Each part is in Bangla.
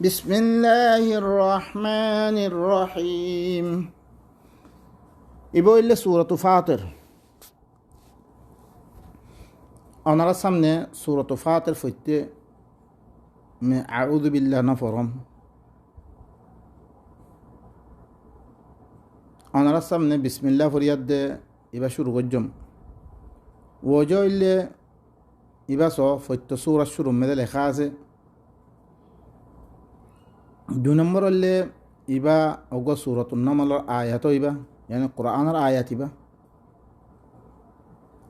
بسم الله الرحمن الرحيم. ইবো ইল্লে সূরাত ফাতির। ওনারা সামনে সূরাত ফাতির ফইতে মে আউযু বিল্লাহ নফরম। ওনারা সামনে বিসমিল্লাহ ফরিয়াদ দে ইবা শুরু করজম। ওজো ইল্লে ইবা সো ফইতে সূরা শুরু মেদে লেখা আছে। 2 নম্বর হলে ইবা অগ সূরাতুন নামলের আয়াত ইবা মানে কোরআনের আয়াত ইবা।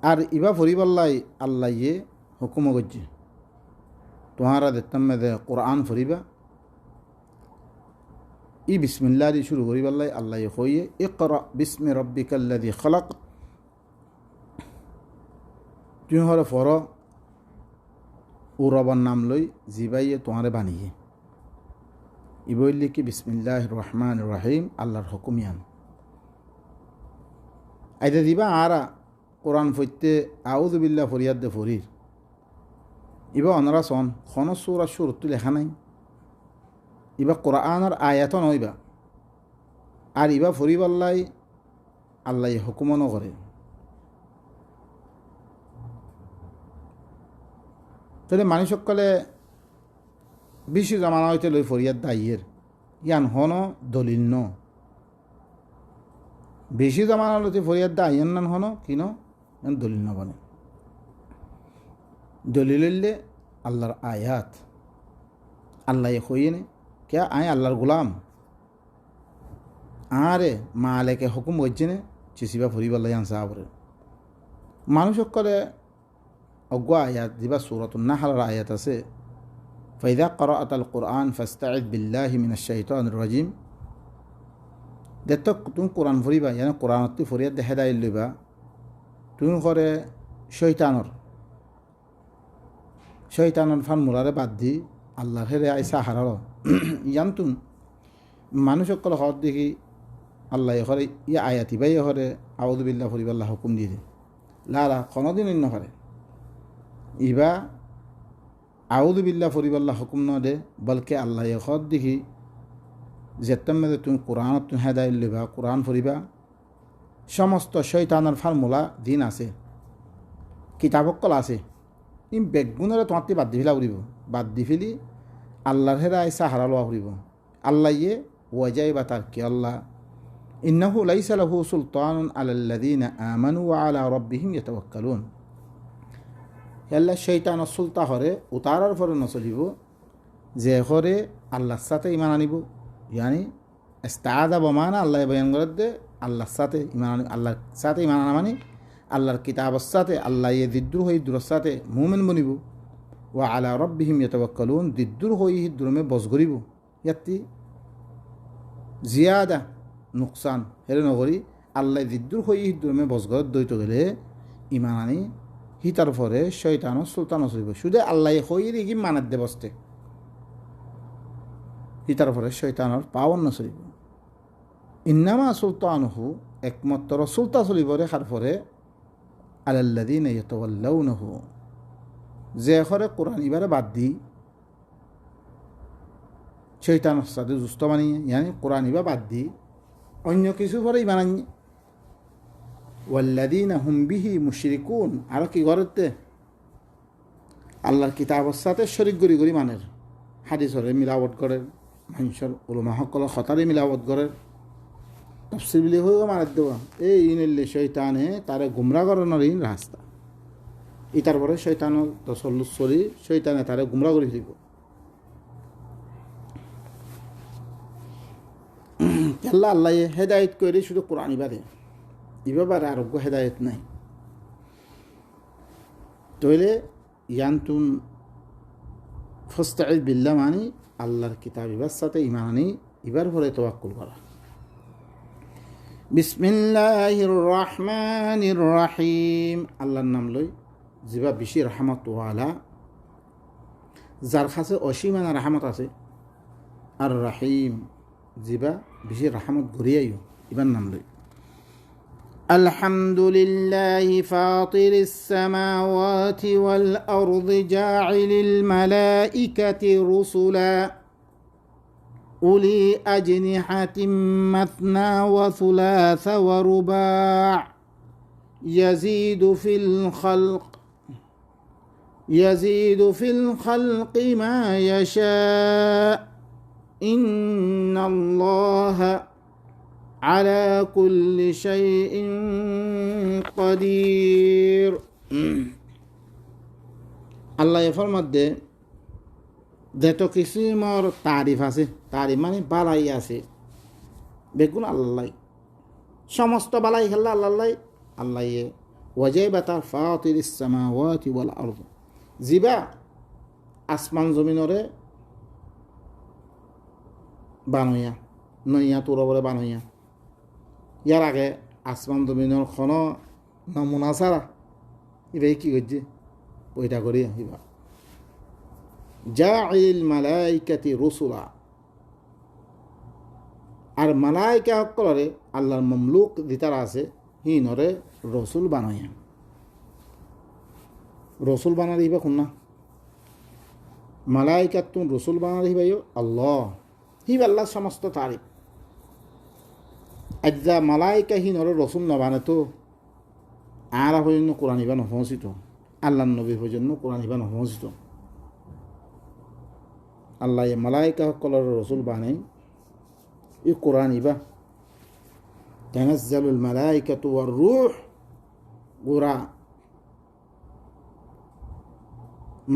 আর ইবা ফরিবাল্লাই আল্লাহয়ে হুকুম গজ্জে তোহারা দেখতাম মেদে কোরআন ফরিবা ই বিসমিল্লাহ দি শুরু করিবাল্লাই আল্লাহয়ে হইয়ে ইকরা বিসমি রব্বিকাল্লাযী খলাক। তুই হরে ফর ও রবার নাম লই জিবাইয়ে তোমারে বানিয়ে ইবইল্লি কি বিসমিল্লাহির রহমানির রহিম আল্লাহর হুকুমিয়ান আইদা দিবা আরা কোরআন ফইতে আউযু বিল্লাহ ফরিয়াদ দে ফরির ইবা অনরা সন খন সূরা শুরুতে লেখা নাই। ইবা কোরআনের আয়াত নইবা আর ইবা ফরিবাল্লাই আল্লাহ হুকুমন করে। তাহলে মানুষ সকলে বেশি জামানা হইতে লই ফরিয়াদ দাইয়ের ইয়ান হন দলিল ন বেশি জামানা লইতে ফরিয়াদ দাইয়ের নান হন কিন দলিল ন বনে দলিল হইলে আল্লাহর আয়াত আল্লাহ কইনে কে আয় আল্লাহর গোলাম আরে মালেকে হুকুম হচ্ছে নে চিসিবা ফরিবাল্লাহ আনসাবরে মানুষ সকলে অজ্ঞ আয়াত দিবা সূরাতুন নাহলের আয়াত আছে ফাইদা ক্রাআত আল কুরআন ফাস্তাইদ বিল্লাহি মিনাশ শাইতানির রাজিম। দেখো তুমি কোরআন ফরিবা মানে কোরআনত ফরিয়াদ দে হেদায়েত লইবা তুমি করে শয়তানর ফান মুরারে বাদ দি আল্লাহর হেরে আইসা হারাল ইয়ান তুম মানুষ সকল হদ দেখি আল্লাহ করে ইয়া আয়াতি বাই হরে আউযু বিল্লাহ ফরিবাল্লাহ হুকুম দিয়ে দে লালা কোনোদিন অন্য করে ইবা আউযু বিল্লাহ ফরিবাল্লাহ হুকুম ন দে বলকে আল্লাহ হদ দেখি যেতাম মেদে তুমি কোরআনত তুমি হেদায়েত লইবা কোরআন ফরিবা সমস্ত শয়তানের ফার্মুলা দিন আছে কিতাবকল আছে ই বেগুণরে তোমার বাদ দি ফেলা উড়িব বাদ দি ফেলি আল্লাহর হেরা আইসা হারা লোয়া উড়িব আল্লাহ ইয়ে ওয়াজাই বা তার কি আল্লাহ ইন্নাহু লাইসা লাহু সুলতানুন আলাল্লাযীনা আমানু ওয়া আলা রাব্বিহিম ইয়াতাওয়াক্কালুন। আল্লাহ শৈতানের সুলতা হরে উতারার পরে নচলিব যে হরে আল্লাহর সাথে ইমান আনিব ইয়ানি ইস্তাআযা বমানা আল্লাহ বয়ান করে দে আল্লাহর সাথে ইমান আল্লাহর সাথে ইমান আনা মানে আল্লাহর কিতাবের সাথে আল্লাহ ইয়ে দিদ্দুর হই দূরের সাথে মুমিন বনিব ওয়া আলা রাব্বিহিম ইয়াতাওয়াক্কালুন দিদ্দুর হই দুরমে বস করিব ইয়াতি জিয়াদা নুকসান হেরে নগরি আল্লাহ দিদ্দুর হই দুরমে বস করে দইত গেলে ইমান আনি হিতার পরে শয়তান সুলতান চলিব শুধু আল্লাহ হইরে কি মানাত দে বসতে হিতার পরে শয়তানের পাওয়ার না চলিব ইন্নামা সুলতানহু একমাত্র সুলতা চলিব রেখার পরে আলাল্লাযীনা ইয়াতাওয়াল্লাউনাহু যে করে কোরআন ইবারে বাদ দি শয়তানের সাথে যুস্ত বানিয়ে ইয়ানি কোরআন ইবা বাদ দি অন্য কিছু পরে ইমান আনি ওয়াল্লাযীনা হুম বিহি মুশরিকুন আর কি করতে আল্লাহর কিতাবের সাথে শরীক গরি গরি মানের হাদিসরে মিলাবট করে মানুষের উলামা সকলের খতারে মিলাবট করে তাফসীর বিলি হয়ে মারাত দেওয়া এই ইনলে শয়তানে তারে গুমরা করানোর ইন রাস্তা ইতার পরে শয়তানের তসল্লুস চলি শয়তানে তারে গুমরা করে দিব আল্লাহ আল্লাহ হেদায়েত করে শুধু কোরআন ইবাদে ইবাবারে আরোগ্য হেদায়েত নাই তইলে ইয়ান্তুন ফাস্তাইদ বিল্লাহ মানি আল্লাহর কিতাব ইবার সাথে ইমান আনি ইবার পরে তাওয়াক্কুল করা। বিসমিল্লাহির রহমানির রহিম আল্লাহর নাম লই জিবা বেশি রহমত ওয়ালা যার কাছে অসীমানা রহমত আছে আর রহিম জিবা বেশি রহমত ঘুরিয়াইও ইবার নাম লই আলহামদুলিল্লাহি ফাতিরিস সামাওয়াতি ওয়াল আরদি জাইলিল মালাইকাতি রুসুলা أولي أجنحة مثنى وثلاث ورباع يزيد في الخلق ما يشاء إن الله على كل شيء قدير আল্লাহ এর মধ্যে যত কিসিমর তারিফ আছে, তারিফ মানে বালাই আছে, বেগুন আল্লাহ সমস্ত বালাই খেলা আল্লাহ আল্লাহ ওয়াজাইবাতা ফাতিরিস সামাওয়াতি ওয়াল আরদ, জিবা আসমান জমিনরে বানইয়া নইয়া তোরবরে বানইয়া, ইয়ার আগে আসমান জমিনের খন নমুনা ছাড়া ইবাই কি করছে ওইটা করি ইবা জাইল মালাইকাতি রসুলা, আর মালাইকা সকলরে আল্লাহর মমলুক দিতারা আছে হিনরে রসুল বানাইয়া, রসুল বানা দিবা কোন না মালাইকাত তুমি রসুল বানা দিবাইও আল্লাহ হিব আল্লাহ সমস্ত তারিফ। আজ্জা মালাইকা হিনরে রসুল নবানে তো আরা পর্যন্ত কোরআন ইবা নপৌঁছিত, আল্লাহ নবী পর্যন্ত কোরআন ইবা নপৌঁছিত। আল্লাহ মালাইকা সকলের রসুল বানাই ই কোরআন ইবা তানাজ্জালুল মালাইকাতু ওয়ার রূহ, গোরা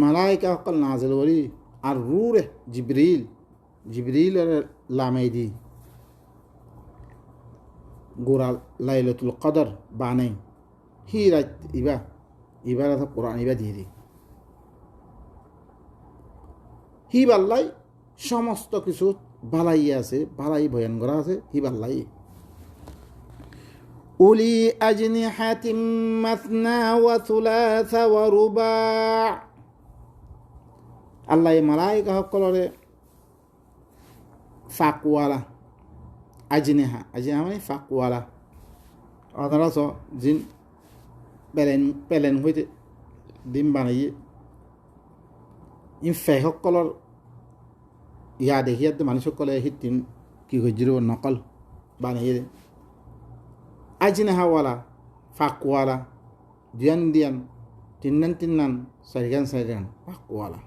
মালাইকা সকল নাজিল করি আর রূহ জিবরিল লামাইদি গোরা লাইলাতুল কদর বানাই হি রাত ইবা কোরআন ইবা দিয়ে দি হি বাল্লাই সমস্ত কিছু বালাই আছে, বালাই বয়ান করা আছে হি বাল্লাই। উলি আজনিহাতিম মাসনা ওয়া সুলাসা ওয়া রুবা, আল্লাহ মালাইকা সকলরে ফাকওয়ালা, আজনিহা মানে ফাকওয়ালা, অর্থাৎ জিন পেলেন হইতে ডিম বানাইয়ে ফেহ সকলের ইয়া দেখিয়াতে মানুষ সকলে হিটিম কি হয়েছিল নকল বানিয়ে আজনেহাওয়ালা ফাঁকওয়ালা দিয়ান তিন্নান চারিগান ফাঁকওয়ালা,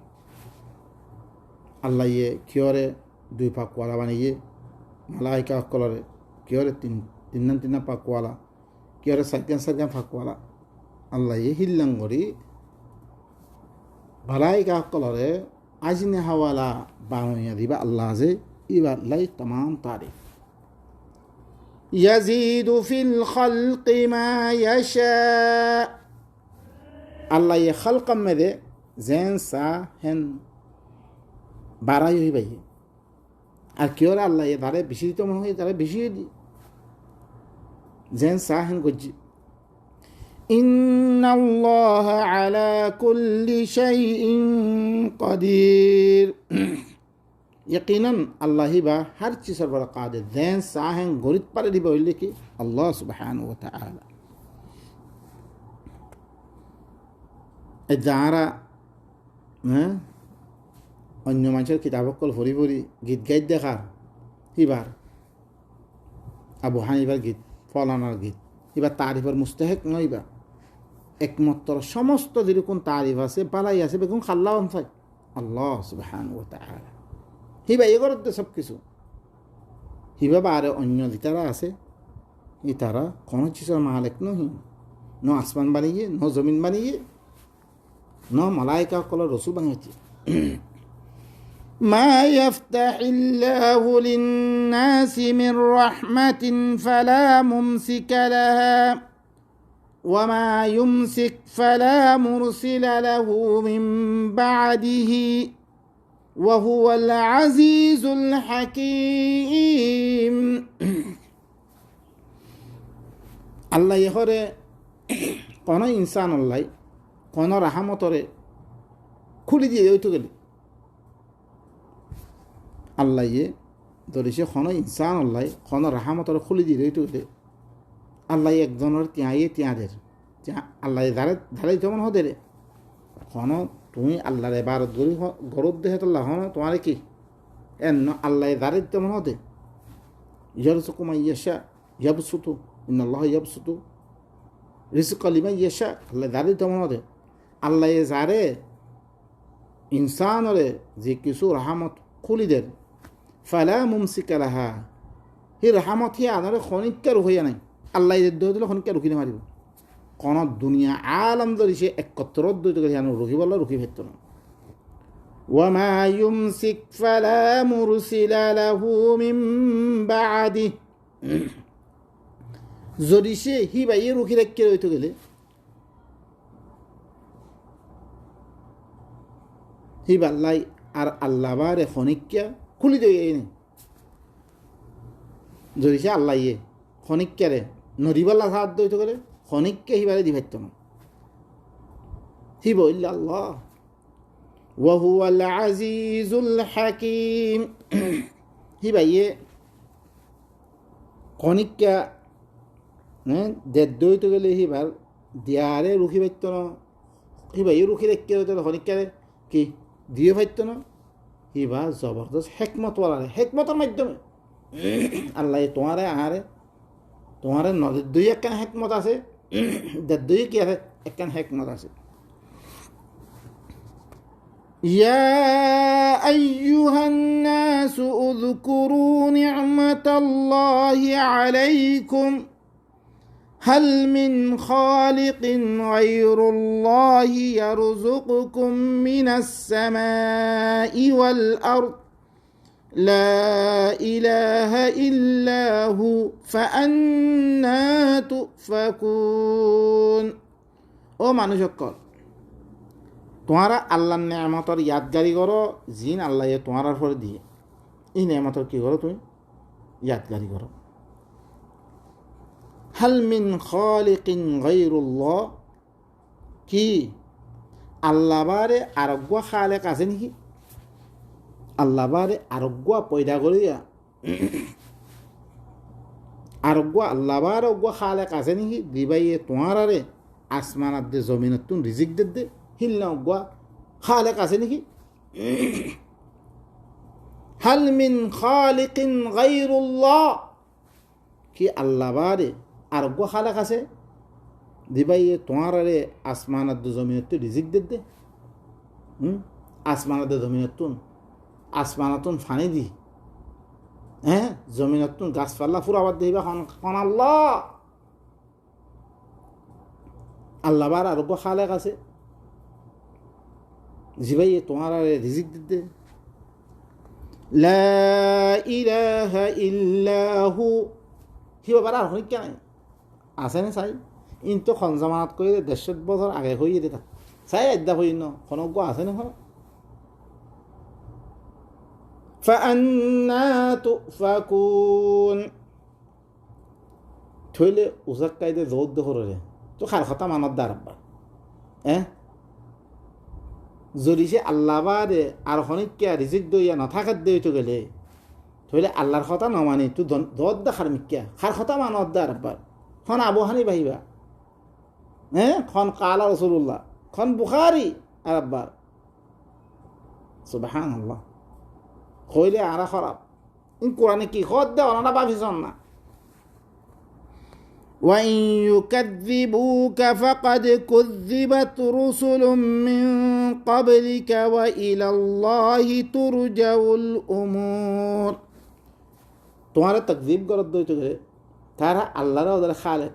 আল্লাহ ইয়ে কিয়রে দুই ফাঁকওয়ালা বানিয়ে মালাইকা সকলরে কিয়রে তিন্নান ফাঁকওয়ালা, কিয়রে চারিগান ফাঁকওয়ালা, আল্লাহ ইয়ে হিল্লাং করি মালাইকা সকলরে আজনেহাওয়ালা বানাইয়া দিবা আল্লাহ যে ইবার লাই तमाम তারিফ। ইয়াজিদু ফিল খালকি মা ইয়াশা, আল্লাহ ইয়ে খালকাম মেদে যেন সা হেন বাড়াই হইবাই, আর কি হলে আল্লাহ ইয়ে তারে বেশি দিতে মনে হয় তারে বেশি দি যেন সা হেন গজি। ইন্নাল্লাহ আলা কুল্লি শাইইন কাদির, यकीनन अल्लाह ही बा हर चीज़ पर कादिर, दैन साहें गरित पर दिबा हइले कि अल्लाह सुब्हानाहु व तआला যারা অন্য মানুষের কিতাবকল ভরি গীত গাইত দেখার হিবার আবু হানিফার গীত ফলানার গীত এবার তারিফের মুস্তাহেক নয়, বা একমাত্র সমস্ত যেরকম তারিফ আছে বালাই আছে বেগুন খাল্লা অনফাই আল্লাহ সুবহানাহু ওয়া তাআলা হিবা এগোর সব কিছু হিবা বা আর অন্য যারা আছে ই তারা কোনো চিজের মালিক নহি, ন আসমান বানিয়ে ন জমিন বানিয়ে ন মালাইকা কল রসুল বানিয়েছে। মা ইয়াফতাহিল্লাহু লিন-নাসি মির রাহমাতিন ফালা মুমসিকা লাহা ওয়া মা ইউমসিক ফালা মুরসিলা লাহু মিন বা'দিহি ওয়া হুয়াল আজিজুল হাকীম। আল্লাহ ইহরে কোন ইনসান আল্লাহ কোন রাহমতরে খুলি দিয়ে ওইতো গেলে আল্লাহ ইয়ে ধরেছে কোন ইনসান আল্লাহ কোন রাহমতরে খুলি দিয়ে ওইতো গেলে আল্লাহ একজনের তিয়াদের আল্লাহ ধারে যেমন হতে রে কোন তুমি আল্লাহর এবারত গরুদ দেহে তোল্লাহ হন তোমার কি এন আল্লাহ দারিদ্র তেমন হতে ইয়ারসুকুমা ইয়াশা ইয়াবসুতু ইন্নাল্লাহ ইয়াবসুতু রিজকা লিমান ইয়াশা আল্লাহ দারিদ্র তেমন হতে আল্লাহ যারে ইনসানরে যে কিছু রাহমত খুলি দেন ফালা মুমসিকা লাহা সেই রাহমত হি আনারে খনিক্কা রুখিয়া নাই আল্লাহ দিলে খনিক্কা রুখি মারিব কোন দুনিয়া আলম ধরিছে একত্র দ্বৈত করে রুখি বললে রুখি ভেত না وما يمسك فلا مرسل له من بعده যদি সে হিবাইয়ে রুখি রেখে রইতে গেলে হিবাল্লাই আর আল্লাহ বারে খনিক্কা খুলি দিয়ে নেই যদি সে আল্লাহ ইয়ে খনিক্কারে নদীবাল্লা সাহায্য হইতে গেলে খনিক্কা হিবারে দি ভাইত না হিব ইল্লা আল্লাহ وهو العزيز الحكيم হিবাইয়ে খনিক্কা দেড় হইতে গেলে হিবার দিয়ারে রুখি ভাইত না হিবাইয়ে রুখি রেখে হইতে গেলে খনিক্কারে কি দিয়ে ভাইত না হিবা জবরদস্ত হেকমত ওয়ালারে হেকমতের মাধ্যমে আল্লাহ তোমারে আহারে তোমারে নদের দুই একখান হেকমত আছে দেড় দুই কি আছে একখান হেকমত আছে يا أيها الناس اذكروا نعمة الله عليكم هل من خالق غير الله يرزقكم من السماء والأرض لا إله إلا هو فأنا تؤفكون ও মানুষ সকল তোমারা আল্লাহর নেয়ামতের ইয়াদগারি করো জিন আল্লাহ তোমার পরে দিয়ে এই নেয়ামতের কী করো তুমি ইয়াদগারি করো হাল মিন খালিকিন গায়রুল্লাহ কি আল্লাহ বারে আরোগ্য খালেক আছে নাকি আল্লাহ বারে আরোগ্য পয়দা করিয়া আরোগ্য আল্লাহ বার আরোগ্য খালেক আছে নাকি দিবাইয়ে তোমার আরে আসমানাত দে জমিনত তুন রিজিক দে হিল্লা অজ্ঞা খালেক আছে নাকি হাল মিন খালিকিন গায়রুল্লাহ কি আল্লাহ বারে আরোগ্য খালেক আছে দিবাইয়ে তোমার আরে আসমানাত দে জমিনত রিজিক দে আসমানাত দে জমিনতুন আসমানাতুন ফানি দি হ্যাঁ জমিনতুন গাছপাল্লা ফুরাবার দিবা খন আল্লাহ আল্লাহ বার আরোগ্য খালেক আছে জিবাইয়ে তোমার রিজিক দিতে লা ইলাহা ইল্লাহু কি বাবার আর হই কেন আছে না চাই ইন তো খনজামাত করে 150 বছর আগে হইয়ে দিতা চাই আড্ডা হই ন খনজ্ঞ আছে না فأنا تؤفكون থইলে উজাক কাইদে জোর দহরে তো খার কথা মানত দাঁড়াবা যদি সে আল্লাহ বাদে আর খনিক্কা রিজিক দইয়া নথাকাত দইতে গেলে থইলে আল্লাহর কথা নমানি তুই দর দেখার মিক্কা খার কথা মানত দাঁড়াবার খন আবহানি বাহিবা খন কালা রসুল্লাহ খন বুখারি আর আব্বার সুবহানাল্লাহ হইলে আরা খারাপ ইন কোরআনে কি খদ দে ওনারা ভাবিছন না وَإِن يُكَذِّبُوكَ فَقَدْ كُذِّبَتْ رُسُلٌ مِّن قَبْلِكَ وَإِلَى اللَّهِ تُرْجَعُ الْأُمُورُ তোমারা তাকযীব করত দইতে গেলে তারা আল্লাহর ওদের খালেক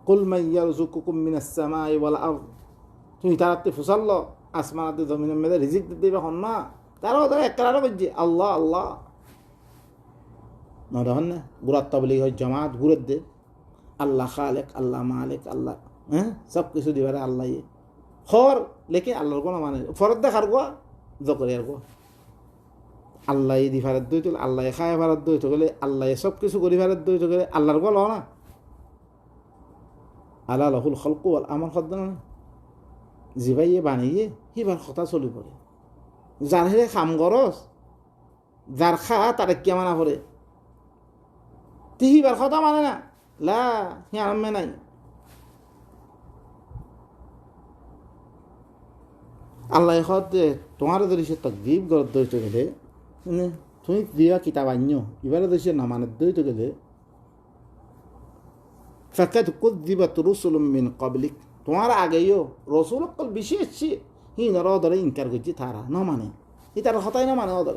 কুল মান ইয়ারযুকুকুম মিনাস সামাই ওয়াল আরদ তুমি তারাতে ফুসাল্ল আসমানাতে জমিনের মধ্যে রিজিক দিবে হন না তারা ওদের একরারও করছে আল্লাহ আল্লাহ না দেখেন না গুরাত তাবলিগ হয় জামাত গুরুত দে আল্লাহ খালেক আল্লাহ মালিক আল্লাহ সব কিছু দিবারে আল্লাহ খর লেকিন আল্লাহর কোনো মানে ফরত দেখার গোয়া জকরিয়ার গোয়া আল্লাহ দি ফারাত দই তো আল্লাহ খায় ফারাত দই তো গেলে আল্লাহ সব কিছু করি ফারাত দই তো গেলে আল্লাহর গোয়া লও না আল্লাহ লাহুল খলকু আল আমার খদ্দ না জিবাইয়ে বানিয়ে হিবার কথা চলি পড়ে যার হেরে খাম গরস যার খা তারে কে মানা পড়ে তিহিবার কথা মানে না লা হি আরামে নাই আল্লাহ খদ তোমার যদি সে তাকদীব গরত দইতে গেলে তুমি দিয়া কিতাব আনিও এবারে দেশে নামানের দই তো গেলে ফাকাদ কুযযিবাত রুসুলুম মিন ক্বাবলিক তোমার আগেও রসুল অকল বেশি এসছে হিনরা ধরে ইনকার করছে তারা না মানে তারা হতাই না মানে ওদের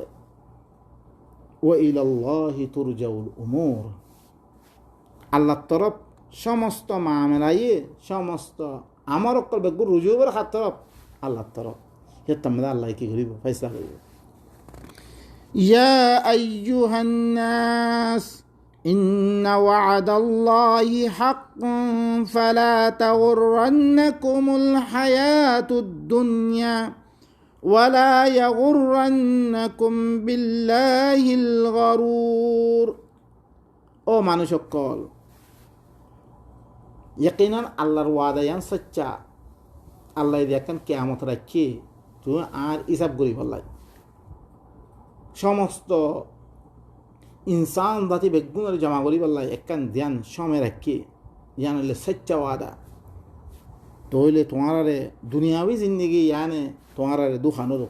ওয়া ইলাল্লাহি তুরজাউল উমুর আল্লাহর তরফ সমস্ত মামলাই সমস্ত আমার অকল বেগুর রুজুবের হাত তরফ আল্লাহর তরফ হেতামদা আল্লাহ কি করিব ফয়সালা করিব ইয়া আইয়ুহান নাস إن وعد الله حق فلا تغرنكم الحياة الدنيا ولا يغرنكم بالله الغرور ও মানুষ সকল ইয়াকিনান আল্লাহর ওয়াদা ইয়ান সচ্চা আল্লাহ দেখেন কিয়ামত রাখি তুমি আর হিসাব করি ফেলাই সমস্ত ইনসান জাতি বেগুনের জমা করি বললাই একখান ধ্যান সময় রাখি ইয়ান হইলে সচ্চা ওয়াদা তো হইলে তোমারে দুনিয়াবি জিন্দগি ইয়ানে তোমারে দুখানোর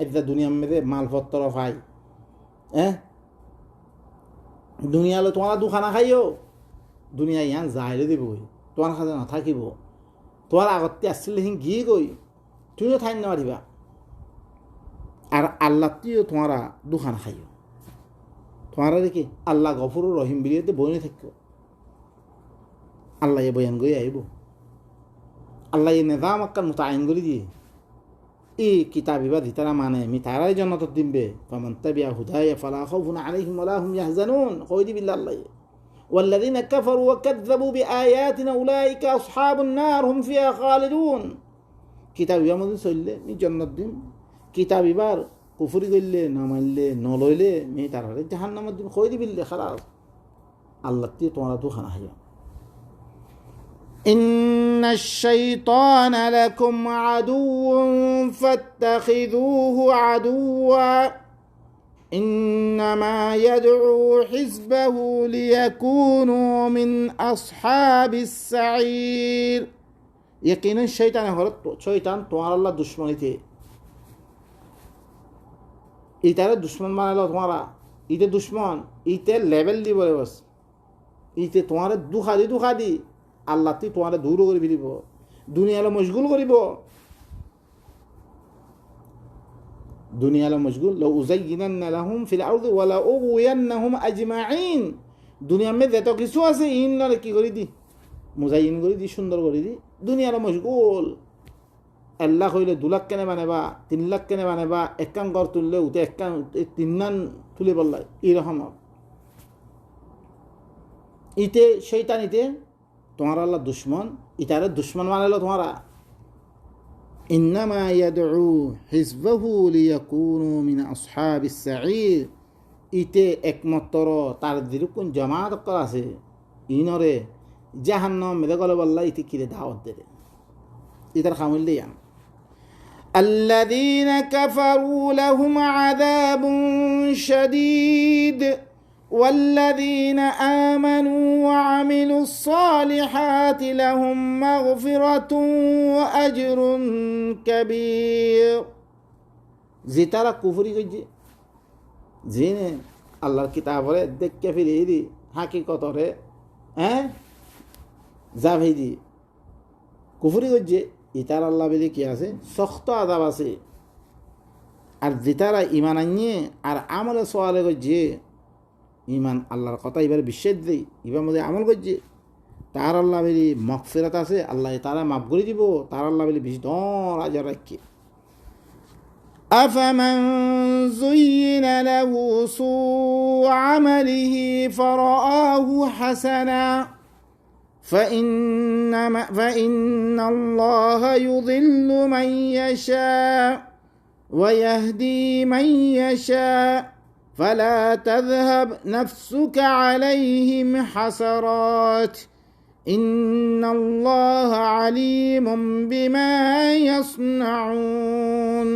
এটা দুনিয়ার মেয়েদের মালপত্র পাই দুনিয়ালে তোমার দুখানা খাইও দুনিয়া ইয়ান যাইলে দিব তোমার কাছে না থাকিব তোমার আগতে আসলে হিং গিয়ে গই তুমিও ঠাই না পারিবা আর আল্লাহ তুইও তোমারা দুখানা খাইও তোমারা দেখি আল্লাহ গফুর রহিম বিলিয়েতে বইনে থাকো আল্লাহ এ বয়ান গই আইব আল্লাহ এ নেজাম আক্কার মতো আইন করে দিয়ে এই কিতাবিবা দিতারা মানে মি তারাই জন্নত দিবে ফামান তাবিয়া হুদায়া ফালা খাউফুন আলাইহিম ওয়ালা হুম ইয়াহজানুন কইদি বিল্লাহ আল্লাহ والذين كفروا وكذبوا بآياتنا أولئك أصحاب النار هم فيها خالدون কিতাবিবা মধ্যে চললে মি জন্নত দিন কিতাবিবার কুফরি করলে না মানলে নলইলে মেয়ে তারা জাহান্নামের দিন কই দিবিল্লে খালাস আল্লাহ দিয়ে তোমরা তো খানা হাইয়া إن الشيطان لكم عدو فاتخذوه عدوا إنما يدعو حزبه ليكونوا من أصحاب السعير يقينا الشيطان তোমার আল্লাহ দুশমনীতে ইতারে দুশ্মন বানালো তোমারা ইতে দুশ্মন ইতে লেভেল দিব বস ইতে তোমার দুখা দি আল্লাহ তুই তোমার দূর করে ফেলিব দুনিয়ালে মশগুল করিব দুনিয়ালে মশগুল লাউ উযায়্যিনান্না লাহুম ফিল আরদি ওয়া লা উগওয়ান্নাহুম আজমাইন দুনিয়ার মধ্যে যত কিছু আছে ইনরে কি করি দি মুজাইন করি দি সুন্দর করে দি দুনিয়ালে মশগুল 1 লাখ হইলে 2 লাখ কেনে বানাবা 3 লাখ কেনে বানাবা একখান ঘর তুললে উঠে একখান 3 নান তুলে বললাই এরকম ইতে শয়তান ইতে তোমার আল্লাহ দুশ্মন ইতারে দুশ্মন বানাইলো তোমারা ইন্নামা ইয়াদউ হিজবাহু লিয়াকুনু মিন আসহাবিস সাঈর ইতে একমাত্র তার যেরকম জামাত করা আছে ইনরে জাহান্নাম মেরে গলে বললাই ইতে কিরে দাওয়াত দেবে ইতার খামিল দিয়ান الذين كفروا لهم عذاب شديد والذين آمنوا وعملوا الصالحات لهم مغفرة وأجر كبير زيتارا كفري كجي زين الله الكتاب রে দেখকে ফিরে দি হাকিকত রে জাভেদি কুফরি কইছে ইতার আল্লাহ বলে কি আছে শক্ত আযাব আছে আর যেতারা ঈমান আনিয়ে আর আমলে সওয়ালে কইছে ইমান আল্লাহর কথা এবার বিশ্বাস দেই এবার মধ্যে আমল করছে তার আল্লাহ বলি মাগফিরাত আছে আল্লাহ তারা মাফ করে দিব তার আল্লাহ বলি বেশি দর আজার রাখি أفمن زين له سوء عمله فرآه حسنا فإن الله يضل من يشاء ويهدي من يشاء فلا تذهب نفسك عليهم حسرات إن الله عليم بما يصنعون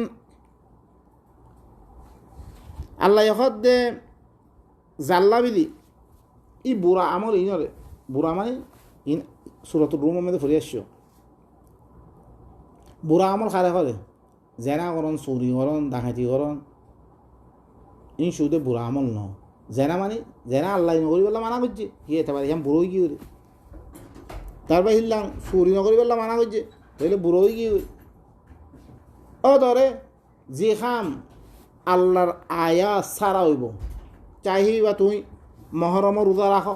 আল্লাহ যখন জাল্লা বিলি ই বুড়া আমল ইনরে বুড়া মানে ইন সূরাতুর রুমের মধ্যে ফিরে আসছো বুড়া আমল খারে করে জেনা করন চুরি করন ডাকাতি করন ইন সুদে বুড়া আমল ন জেনা মানে জেনা আল্লাহ নগরী বললাম মানা করছে কি এতে পারে ইয়াম বুড়ো কি করে তারপর হিললাম চুরি নগরী বললাম মানা করছে তাহলে বুড়ো কি ও ধরে যে খাম আল্লাহর আয়া সারা হইব চাহিবা তুই মহরমর রোজা রাখ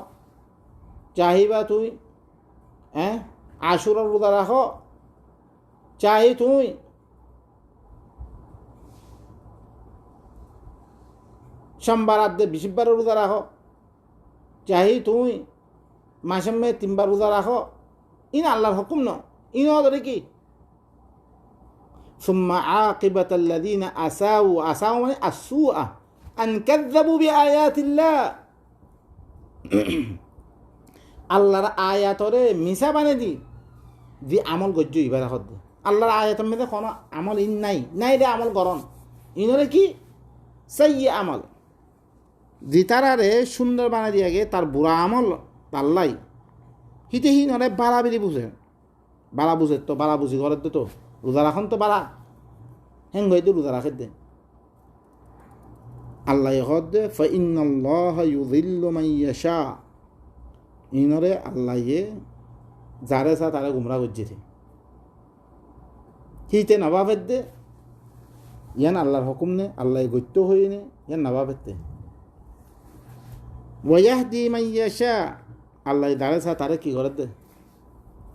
চাহিবা তুই আশুরার রোজা রাখ চাহি তুই সোমবার আদে বৃহস্পতিবার রোজা রাখ চাহি তুই মাসে 3 বার রোজা রাখ ইন আল্লাহর হুকুম ন ইন ধরে কি সুম্মা আকিবাতাল্লাযীনা আসাউ মানে আসুআ আন কাযযাবু বিআয়াতিল্লাহ আল্লাহর আয়াতরে মিছা বানে দি আমল গজ্জ ইবারা হদ আল্লাহর আয়াতের মধ্যে কোনো আমল ইন নাই রে আমল গরম ইনরে কি সাইয়্যি আমল দি তারারে সুন্দর বানাই দিয়ে গে তার বুড়া আমল পাল্লাই হিতে হিনরে বাড়া বেরি বুঝে তো বাড়া বুঝি ঘরের তো রোজা রাখন তো বাড়া হেং হইতে রোজা রাখে দে আল্লাহ হদ ফাইন্নাল্লাহা ইউযিল্লু মান ইয়াশা ইনরে আল্লাহ যারে সা তারে গুমরা করছে হিতে নবাবের দে ইয়ান আল্লাহর হুকুম নে আল্লাহ গত্য হই নে ইয়ান নবাবের দে ওয়াহদি মান ইয়াশা আল্লাহ যারে সা তারে কি করে দে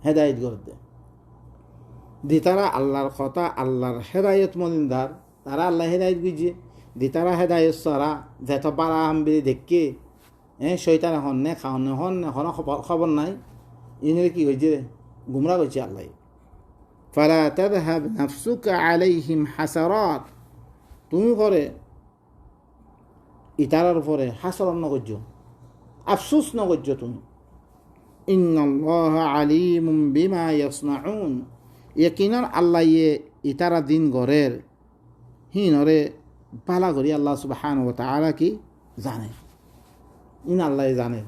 হেদায়েত করে দে দি তারা আল্লাহর কথা আল্লাহর হেদায়ত মনিন্দার তারা আল্লাহ হেদায়ত বুঝে দি তারা হেদায়ত সারা যেত পারা হামবি দেখকে শৈতান হন নে খাওয়ানো হন নে হন খবর নাই ইনের কি হয়েছে গুমরা করছে আল্লাহ ফালা তাযহাব নাফসুকা আলাইহিম হাসারাত তুমি করে ইতারার উপরে হাসরত নগজ্য আফসোস নগজ্য তুমি ইন্নাল্লাহা আলিমুম বিমা ইয়াসনাউন ইয়াকিনান আল্লাহ ইতারা দিন গরের হিনরে পালা করি আল্লাহ সুবহানাহু ওয়া তাআলা কি জানে ইন আল্লাহ জানে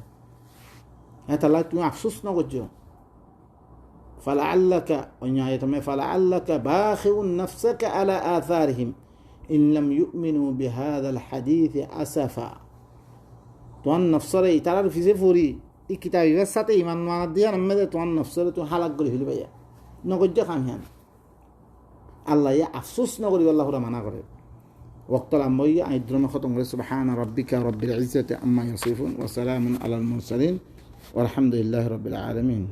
এতালা তুমি আফসোস ন করছো ফালাআল্লাকা অন্যায়তমে ফালাআল্লাকা বাখিউন নাফসাকা আলা আথারিহিম ইন লাম ইউমিনু বিহাযাল হাদীস আসাফা তোমার নফসরে ইতারার ফিজে ফুরি এই কিতাবের সাথে ইমান মানা দিয়া নামে তোমার নফসরে তুমি হালাক করে ফেলি ভাইয়া নগজ্য খামিয়ান আল্লাহ আফসোস নগরী আল্লাহরা মানা করে ওয়াক্তাল আম্মাইয়া আইদ্রমে খতম করে সুবহানা রাব্বিকা রাব্বিল ইজ্জাতি আম্মা ইয়াসিফুন ওয়া সালামুন আলাল মুরসালিন ওয়া আলহামদুলিল্লাহি রাব্বিল আলামিন।